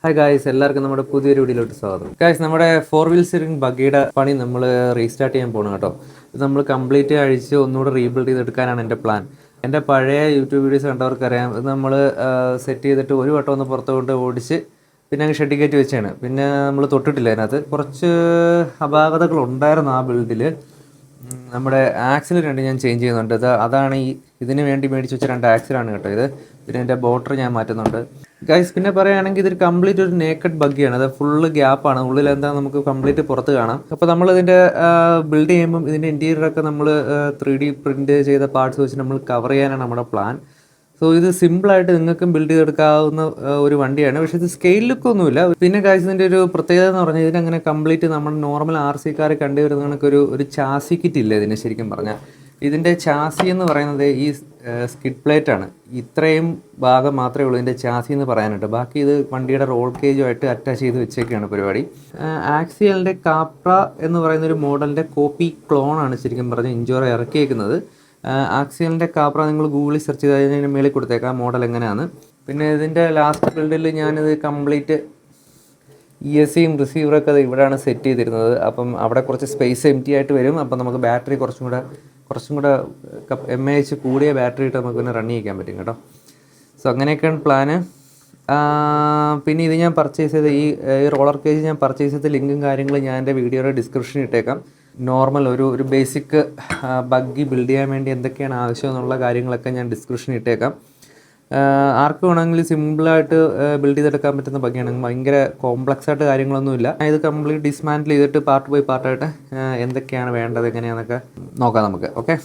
Hi guys, എല്ലാവർക്കും നമ്മുടെ പുതിയൊരു വീഡിയോയിലോട്ട് സ്വാഗതം. ഗായ്സ്, നമ്മുടെ 4 വീൽ സ്റ്റിയറിംഗ് ബഗ്ഗിയുടെ പണി നമ്മൾ റീസ്റ്റാർട്ട് ചെയ്യാൻ പോകണം കേട്ടോ. ഇത് നമ്മൾ കംപ്ലീറ്റ് അഴിച്ച് ഒന്നുകൂടെ റീബിൽഡ് ചെയ്തെടുക്കാനാണ് എൻ്റെ പ്ലാൻ. എൻ്റെ പഴയ യൂട്യൂബ് വീഡിയോസ് കണ്ടവർക്കറിയാം, ഇത് നമ്മൾ സെറ്റ് ചെയ്തിട്ട് ഒരു വട്ടം ഒന്ന് പുറത്ത് കൊണ്ട് ഓടിച്ച് പിന്നെ അങ്ങ് ഷെഡ് കയറ്റി വെച്ചാണ്. പിന്നെ നമ്മൾ തൊട്ടിട്ടില്ല. അതിനകത്ത് കുറച്ച് അപാകതകൾ ഉണ്ടായിരുന്നു ആ ബിൽഡിൽ. നമ്മുടെ ആക്സിൽ രണ്ട് ഞാൻ ചേഞ്ച് ചെയ്യുന്നുണ്ട്. അതാണ് ഇതിന് വേണ്ടി മേടിച്ച് വെച്ച 2 ആക്സിലാണ് കേട്ടോ ഇത്. പിന്നെ എൻ്റെ ബോട്ടർ ഞാൻ മാറ്റുന്നുണ്ട് ഗൈസ്. പിന്നെ പറയുകയാണെങ്കിൽ ഇതൊരു കംപ്ലീറ്റ് ഒരു നേക്കഡ് ബഗ്ഗിയാണ്. അത് ഫുള്ള് ഗ്യാപ്പാണ്. ഉള്ളിൽ എന്താ നമുക്ക് കംപ്ലീറ്റ് പുറത്ത് കാണാം. അപ്പോൾ നമ്മൾ ഇതിൻ്റെ ബിൽഡ് ചെയ്യുമ്പം ഇതിൻ്റെ ഇൻറ്റീരിയറൊക്കെ നമ്മൾ 3D പ്രിൻറ്റ് ചെയ്ത പാർട്സ് വെച്ച് നമ്മൾ കവർ ചെയ്യാനാണ് നമ്മുടെ പ്ലാൻ. സോ ഇത് സിമ്പിളായിട്ട് നിങ്ങൾക്കും ബിൽഡ് ചെയ്തെടുക്കാവുന്ന ഒരു വണ്ടിയാണ്. പക്ഷേ ഇത് സ്കെയിൽ ലുക്കൊന്നുമില്ല. പിന്നെ ഗൈസ്, ഇതിൻ്റെ ഒരു പ്രത്യേകത എന്ന് പറഞ്ഞാൽ ഇതിനങ്ങനെ കംപ്ലീറ്റ് നമ്മൾ നോർമൽ RC കാർ കണ്ടുവരുന്ന കണക്കൊരു ചാസി കിറ്റ് ഇല്ല ഇതിന്. ശരിക്കും പറഞ്ഞാൽ ഇതിൻ്റെ ചാസി എന്ന് പറയുന്നത് ഈ സ്കിഡ് പ്ലേറ്റ് ആണ്. ഇത്രയും ഭാഗം മാത്രമേ ഉള്ളൂ ഇതിൻ്റെ ചാസി എന്ന് പറയാനായിട്ട്. ബാക്കി ഇത് വണ്ടിയുടെ റോൾ കേജുമായിട്ട് അറ്റാച്ച് ചെയ്ത് വെച്ചൊക്കെയാണ് പരിപാടി. ആക്സിയലിൻ്റെ കാപ്ര എന്ന് പറയുന്നൊരു മോഡലിൻ്റെ കോപ്പി ക്ലോണാണ് ശരിക്കും പറഞ്ഞാൽ ഇൻജോറ ഇറക്കിയേക്കുന്നത്. ആക്സിയലിൻ്റെ കാപ്ര നിങ്ങൾ ഗൂഗിളിൽ സെർച്ച് ചെയ്ത് അതിന് മേളിൽ കൊടുത്തേക്കാം മോഡൽ എങ്ങനെയാണ്. പിന്നെ ഇതിൻ്റെ ലാസ്റ്റ് ബിൽഡിൽ ഞാനിത് കംപ്ലീറ്റ് ESCയും റിസീവറൊക്കെ അത് ഇവിടെയാണ് സെറ്റ് ചെയ്തിരുന്നത്. അപ്പം അവിടെ കുറച്ച് സ്പേസ് എംറ്റി ആയിട്ട് വരും. അപ്പം നമുക്ക് ബാറ്ററി കുറച്ചും കൂടെ mAh കൂടിയ ബാറ്ററി ഇട്ട് നമുക്ക് പിന്നെ റൺ ചെയ്യിക്കാൻ പറ്റും കേട്ടോ. സോ അങ്ങനെയൊക്കെയാണ് പ്ലാന്. പിന്നെ ഇത് ഞാൻ പർച്ചേസ് ചെയ്ത ഈ റോളർ കേജ് ഞാൻ പർച്ചേസ് ചെയ്ത ലിങ്കും കാര്യങ്ങളും ഞാൻ എൻ്റെ വീഡിയോയുടെ ഡിസ്ക്രിപ്ഷനിൽ ഇട്ടേക്കാം. നോർമൽ ഒരു ബേസിക് ബഗ്ഗി ബിൽഡ് ചെയ്യാൻ വേണ്ടി എന്തൊക്കെയാണ് ആവശ്യം എന്നുള്ള കാര്യങ്ങളൊക്കെ ഞാൻ ഡിസ്ക്രിപ്ഷനിൽ ഇട്ടേക്കാം. ആർക്ക് വേണമെങ്കിലും സിമ്പിളായിട്ട് ബിൽഡ് ചെയ്തെടുക്കാൻ പറ്റുന്ന ബഗ്ഗിയാണ്. ഭയങ്കര കോംപ്ലക്സ് ആയിട്ട് കാര്യങ്ങളൊന്നുമില്ല. ഇത് കംപ്ലീറ്റ് ഡിസ്മാൻറ്റിൽ ചെയ്തിട്ട് പാർട്ട് ബൈ പാർട്ടായിട്ട് എന്തൊക്കെയാണ് വേണ്ടത് എങ്ങനെയാണെന്നൊക്കെ നോക്കാം നമുക്ക്. ഓക്കെ,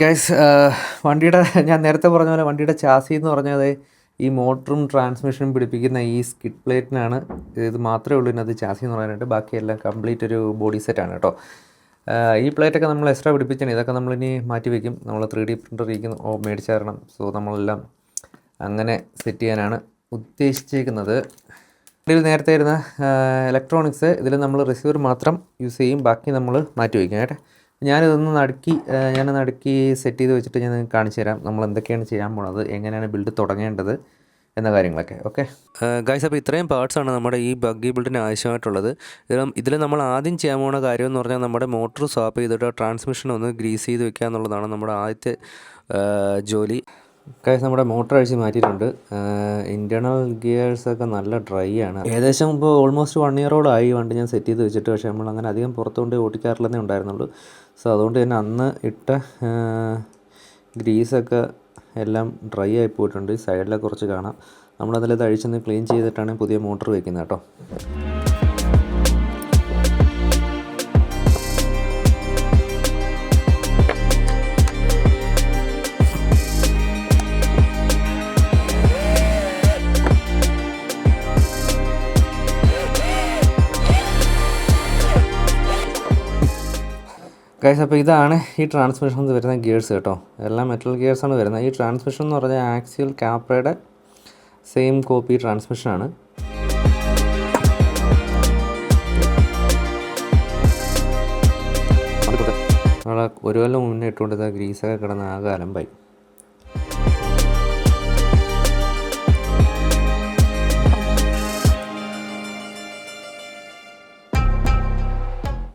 ഗൈസ്, വണ്ടിയുടെ ഞാൻ നേരത്തെ പറഞ്ഞ പോലെ വണ്ടിയുടെ ചാസി എന്ന് പറഞ്ഞത് ഈ മോട്ടറും ട്രാൻസ്മിഷനും പിടിപ്പിക്കുന്ന ഈ സ്കിഡ് പ്ലേറ്റിനാണ്. ഇത് മാത്രമേ ഉള്ളൂ ഇതിനകത്ത് ചാസി എന്ന് പറയാനായിട്ട്. ബാക്കിയെല്ലാം കംപ്ലീറ്റ് ഒരു ബോഡി സെറ്റാണ് കേട്ടോ. ഈ പ്ലേറ്റൊക്കെ നമ്മൾ എക്സ്ട്രാ പിടിപ്പിച്ചാണ്. ഇതൊക്കെ നമ്മളിനി മാറ്റി വയ്ക്കും. നമ്മൾ 3D പ്രിൻ്റർ മേടിച്ചു തരണം. സോ നമ്മളെല്ലാം അങ്ങനെ സെറ്റ് ചെയ്യാനാണ് ഉദ്ദേശിച്ചേക്കുന്നത്. ഇതിൽ നേരത്തെ ഇരുന്ന ഇലക്ട്രോണിക്സ് ഇതിൽ നമ്മൾ റിസീവർ മാത്രം യൂസ് ചെയ്യും. ബാക്കി നമ്മൾ മാറ്റി വയ്ക്കും കേട്ടോ. ഞാനിതൊന്ന് നടുക്കി സെറ്റ് ചെയ്ത് വെച്ചിട്ട് ഞാൻ നിങ്ങൾക്ക് കാണിച്ചു തരാം നമ്മൾ എന്തൊക്കെയാണ് ചെയ്യാൻ പോണത്, എങ്ങനെയാണ് ബിൽഡ് തുടങ്ങേണ്ടത് എന്ന കാര്യങ്ങളൊക്കെ. ഓക്കെ ഗൈസ്, അപ്പോൾ ഇത്രയും പാർട്സാണ് നമ്മുടെ ഈ ബഗ്ഗി ബിൽഡിന് ആവശ്യമായിട്ടുള്ളത്. ഇതിൽ നമ്മൾ ആദ്യം ചെയ്യാൻ പോകുന്ന കാര്യം എന്ന് പറഞ്ഞാൽ നമ്മുടെ മോട്ടർ സ്വാപ്പ് ചെയ്തിട്ട് ട്രാൻസ്മിഷൻ ഒന്ന് ഗ്രീസ് ചെയ്ത് വെക്കുക എന്നുള്ളതാണ് നമ്മുടെ ആദ്യത്തെ ജോലി. ഗൈസ്, നമ്മുടെ മോട്ടർ അഴിച്ച് മാറ്റിയിട്ടുണ്ട്. ഇൻറ്റേർണൽ ഗിയേഴ്സൊക്കെ നല്ല ഡ്രൈ ആണ്. ഏകദേശം ഇപ്പോൾ ഓൾമോസ്റ്റ് 1 ഇയറോളായി വണ്ടി ഞാൻ സെറ്റ് ചെയ്ത് വെച്ചിട്ട്. പക്ഷേ നമ്മൾ അങ്ങനെ അധികം പുറത്തുകൊണ്ട് ഓടിക്കാറില്ലെന്നേ ഉണ്ടായിരുന്നുള്ളൂ. സോ അതുകൊണ്ട് തന്നെ അന്ന് ഇട്ട ഗ്രീസൊക്കെ എല്ലാം ഡ്രൈ ആയി പോയിട്ടുണ്ട്. സൈഡിലൊക്കെ കുറച്ച് കാണാം. നമ്മളതിലത് അഴിച്ചൊന്ന് ക്ലീൻ ചെയ്തിട്ടാണ് പുതിയ മോട്ടർ വയ്ക്കുന്നത് കേട്ടോ. ഗൈസ്, അപ്പോൾ ഇതാണ് ഈ ട്രാൻസ്മിഷനിൽ വരുന്ന ഗിയേഴ്സ് കേട്ടോ. എല്ലാം മെറ്റൽ ഗിയേഴ്സാണ് വരുന്നത്. ഈ ട്രാൻസ്മിഷൻ എന്ന് പറഞ്ഞാൽ ആക്സിയൽ കാപ്രയുടെ സെയിം കോപ്പി ട്രാൻസ്മിഷനാണ്. നമ്മൾ 1 കൊല്ലം മുന്നേ ഇട്ടുകൊണ്ടിരുന്ന ഗ്രീസൊക്കെ കിടന്ന് ആകെ അലമ്പായി.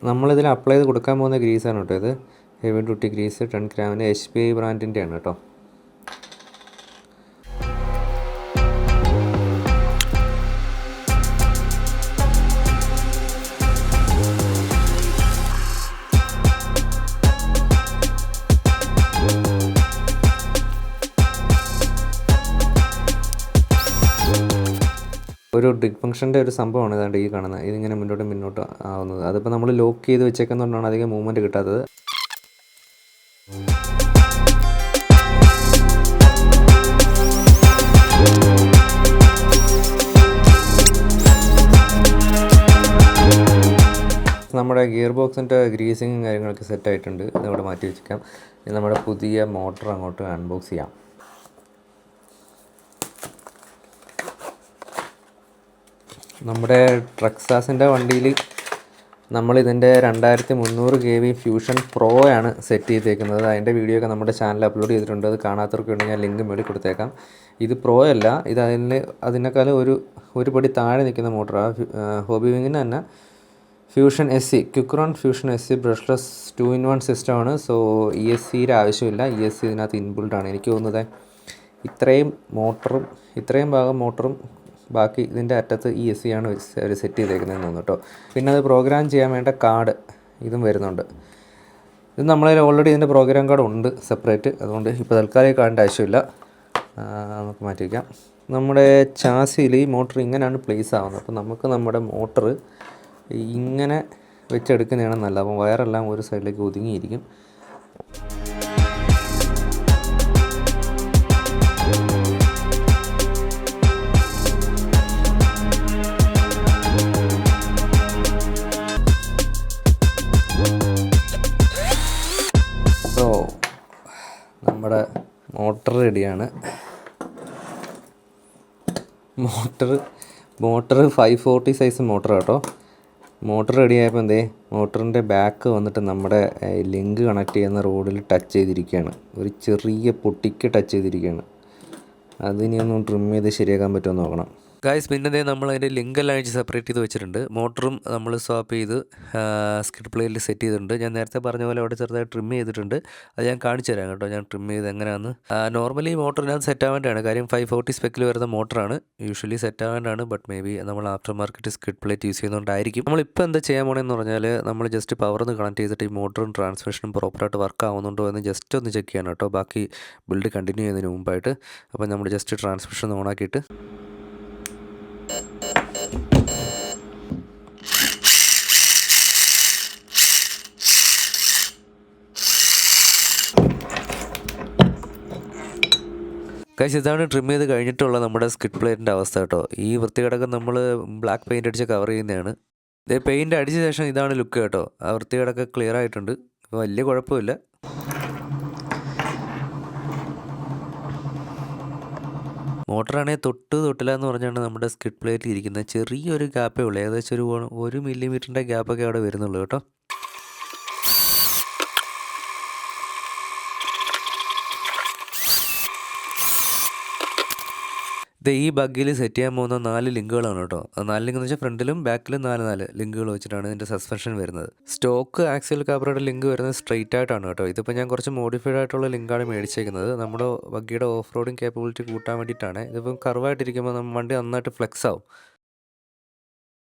നമ്മളിതിൽ അപ്ലൈ ചെയ്ത് കൊടുക്കാൻ പോകുന്ന ഗ്രീസാണ് കേട്ടോ. ഇത് ഹെവി ഡ്യൂട്ടി ഗ്രീസ് 10 ഗ്രാമിൻ്റെ HPI ബ്രാൻഡിൻ്റെയാണ് കേട്ടോ. ഒരു ഡ്രിഗ് ഫംഗ്ഷൻ്റെ ഒരു സംഭവമാണ് ഇതാണ്ട് ഈ കാണുന്നത്. ഇതിങ്ങനെ മുന്നോട്ട് ആവുന്നത്. അതിപ്പോൾ നമ്മൾ ലോക്ക് ചെയ്ത് വെച്ചേക്കുന്നതുകൊണ്ടാണ് അധികം മൂവ്മെൻറ്റ് കിട്ടാത്തത്. നമ്മുടെ ഗിയർ ബോക്സിൻ്റെ ഗ്രീസിങ്ങും കാര്യങ്ങളൊക്കെ സെറ്റായിട്ടുണ്ട്. ഇതിവിടെ മാറ്റി വെച്ചിരിക്കാം. ഇനി നമ്മുടെ പുതിയ മോട്ടർ അങ്ങോട്ട് അൺബോക്സ് ചെയ്യാം. നമ്മുടെ ട്രക്സാസിൻ്റെ വണ്ടിയിൽ നമ്മളിതിൻ്റെ 2300 kV ഫ്യൂഷൻ പ്രോ ആണ് സെറ്റ് ചെയ്തേക്കുന്നത്. അതിൻ്റെ വീഡിയോ ഒക്കെ നമ്മുടെ ചാനലിൽ അപ്ലോഡ് ചെയ്തിട്ടുണ്ട്. അത് കാണാത്തവർക്ക് വേണ്ടി ഞാൻ ലിങ്ക് മേളിൽ കൊടുത്തേക്കാം. ഇത് പ്രോ അല്ല, ഇത് അതിനേക്കാളും ഒരു പടി താഴെ നിൽക്കുന്ന മോട്ടറാണ്. ഹോബി വിങ്ങിന് തന്നെ fusion SC, Quicrun fusion SC brushless 2-in-1 സിസ്റ്റമാണ്. സോ ESCയുടെ ആവശ്യമില്ല. ESC ഇതിനകത്ത് ഇൻബിൽഡാണ്. എനിക്ക് തോന്നുന്നത് ഇത്രയും ഭാഗം മോട്ടറും ബാക്കി ഇതിൻ്റെ അറ്റത്ത് ESC ആണ് അവർ സെറ്റ് ചെയ്തേക്കുന്നതെന്ന് തോന്നുന്നു കേട്ടോ. പിന്നെ അത് പ്രോഗ്രാം ചെയ്യാൻ വേണ്ട കാർഡ് ഇതും വരുന്നുണ്ട്. ഇത് നമ്മളതിൽ ഓൾറെഡി ഇതിൻ്റെ പ്രോഗ്രാം കാർഡ് ഉണ്ട് സെപ്പറേറ്റ്. അതുകൊണ്ട് ഇപ്പോൾ തൽക്കാലം കാർഡിൻ്റെ ആവശ്യമില്ല. നമുക്ക് മാറ്റി വയ്ക്കാം. നമ്മുടെ ചാസിയിൽ ഈ മോട്ടർ ഇങ്ങനെയാണ് പ്ലേസ് ആവുന്നത്. അപ്പോൾ നമുക്ക് നമ്മുടെ മോട്ടർ ഇങ്ങനെ വെച്ചെടുക്കുന്നതാണ് നല്ലത്. അപ്പം വയറെല്ലാം ഒരു സൈഡിലേക്ക് ഒതുങ്ങിയിരിക്കും. നമ്മുടെ മോട്ടർ റെഡിയാണ്. മോട്ടർ 540 സൈസ് മോട്ടർ കേട്ടോ. മോട്ടർ റെഡിയായപ്പോൾ മോട്ടറിൻ്റെ ബാക്ക് വന്നിട്ട് നമ്മുടെ ലിങ്ക് കണക്ട് ചെയ്യുന്ന റോഡിൽ ടച്ച് ചെയ്തിരിക്കുകയാണ്. ഒരു ചെറിയ പൊട്ടിക്ക് ടച്ച് ചെയ്തിരിക്കുകയാണ്. അതിനി ഒന്ന് ട്രിം ചെയ്ത് ശരിയാക്കാൻ പറ്റുമോ നോക്കണം. ഗായ്സ്, പിന്നെ നമ്മൾ അതിൻ്റെ ലിങ്ക് എല്ലാം അഴിച്ച് സെപ്പറേറ്റ് ചെയ്ത് വെച്ചിട്ടുണ്ട്. മോട്ടറും നമ്മൾ സ്വാപ്പ് ചെയ്ത് സ്കിഡ് പ്ലേയിൽ സെറ്റ് ചെയ്തിട്ടുണ്ട്. ഞാൻ നേരത്തെ പറഞ്ഞ പോലെ അവിടെ ചെറുതായി ട്രിം ചെയ്തിട്ടുണ്ട്. അത് ഞാൻ കാണിച്ചു തരാം കേട്ടോ, ഞാൻ ട്രിം ചെയ്ത് എങ്ങനെയാണെന്ന്. നോർമലി മോട്ടറിനകത്ത് സെറ്റ് ആവേണ്ടതാണ്. കാര്യം 540 സ്പെക്കിൽ വരുന്ന മോട്ടറാണ്. യൂഷ്വലി സെറ്റ് ആവേണ്ടതാണ്. ബട്ട് മേ ബി നമ്മൾ after market skid plate use ചെയ്യുന്നതുകൊണ്ടായിരിക്കും. നമ്മളിപ്പോൾ എന്താ ചെയ്യാൻ പോകണമെന്ന് പറഞ്ഞാൽ, നമ്മൾ ജസ്റ്റ് പവറിന്ന് കണക്ട് ചെയ്തിട്ട് ഈ മോട്ടറും ട്രാൻസ്മിഷനും പ്രോപ്പറായിട്ട് വർക്ക് ആവുന്നുണ്ടോ എന്ന് ജസ്റ്റ് ഒന്ന് ചെക്ക് ചെയ്യണം കേട്ടോ, ബാക്കി ബിൽഡ് കണ്ടിന്യൂ ചെയ്യുന്നതിന് മുമ്പായിട്ട്. അപ്പോൾ നമ്മൾ ജസ്റ്റ് ട്രാൻസ്മിഷൻ ഓണാക്കിയിട്ട് ഗൈസ്, ഇതാണ് ട്രിം ചെയ്ത് കഴിഞ്ഞിട്ടുള്ള നമ്മുടെ സ്കിഡ് പ്ലേറ്റിൻ്റെ അവസ്ഥ കേട്ടോ. ഈ വൃത്തികേടൊക്കെ നമ്മൾ ബ്ലാക്ക് പെയിൻ്റ് അടിച്ച് കവർ ചെയ്യുന്നതാണ്. ഇതേ പെയിൻ്റ് അടിച്ച ശേഷം ഇതാണ് ലുക്ക് കേട്ടോ. ആ വൃത്തികേടൊക്കെ ക്ലിയർ ആയിട്ടുണ്ട്. വലിയ കുഴപ്പമില്ല. മോട്ടറാണെങ്കിൽ തൊട്ടില്ല എന്ന് പറഞ്ഞാണ് നമ്മുടെ സ്കിഡ് പ്ലേറ്റിൽ ഇരിക്കുന്നത്. ചെറിയൊരു ഗ്യാപ്പേ ഉള്ളൂ, ഏകദേശം 1 മില്ലിമീറ്ററിൻ്റെ ഗ്യാപ്പൊക്കെ അവിടെ വരുന്നുള്ളൂ കേട്ടോ. ഇത് ഈ ബഗ്ഗിൽ സെറ്റ് ചെയ്യാൻ പോകുന്ന 4 ലിങ്കുകളാണ് കേട്ടോ. 4 ലിങ്ക് എന്ന് വെച്ചാൽ ഫ്രണ്ടിലും ബാക്കിലും 4 ലിങ്കുകൾ വെച്ചിട്ടാണ് ഇതിൻ്റെ സസ്പെൻഷൻ വരുന്നത്. സ്റ്റോക്ക് ആക്സിൽ കാബ്രയുടെ ലിങ്ക് വരുന്നത് സ്ട്രെയിറ്റ് ആയിട്ടാണ് കേട്ടോ. ഇതിപ്പോൾ ഞാൻ കുറച്ച് മോഡിഫൈഡ് ആയിട്ടുള്ള ലിങ്കാണ് മേടിച്ചേക്കുന്നത്. നമ്മുടെ ബഗ്ഗിയുടെ ഓഫ് റോഡിങ് കേപ്പബിലിറ്റി കൂട്ടാൻ വേണ്ടിയിട്ടാണ്. ഇതിപ്പം കർവായിട്ടിരിക്കുമ്പോൾ വണ്ടി നന്നായിട്ട് ഫ്ലെക്സ് ആവും.